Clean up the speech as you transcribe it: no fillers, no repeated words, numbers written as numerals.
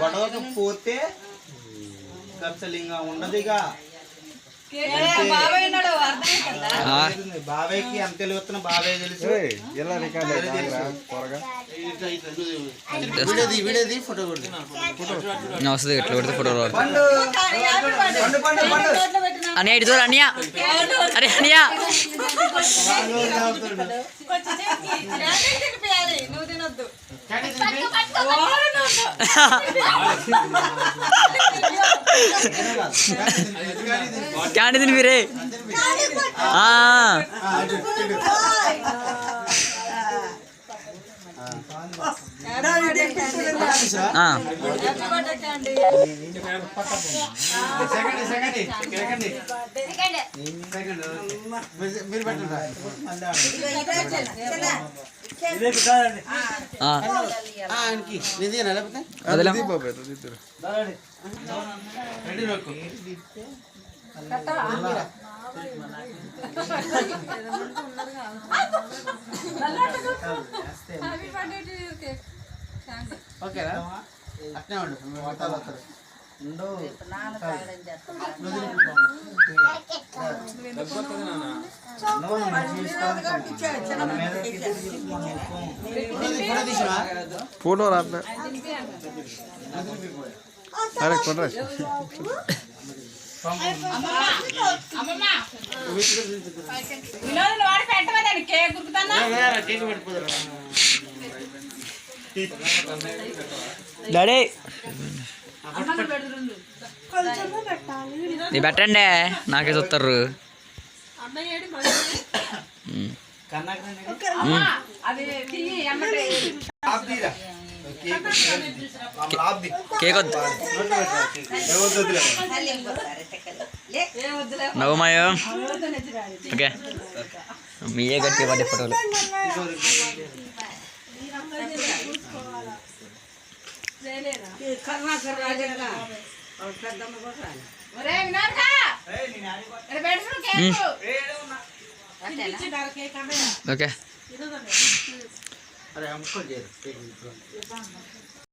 గొడవకు పోతే ఖర్చలింగా ఉండదుగా బాబాయ్కి అంత తెలుగుతున్నా బాబాయ్ తెలుసు ఫోటో వస్తుంది ఎట్లా కొడితే ఫోటో అన్నయ్య ఇటు చూడు అన్నయ్య అరే అన్నయ్య క్యాండి తిని మీరే ఓకేనా అట్నే ఉండు ఫోటో రాట్లే అరే కొనరా డాడీ పెట్టండి నాకే చూస్తారు కేక్ నవ్వుమాయో ఓకే మీయే గట్టి పడే ఫోటోలు ఓకే అరే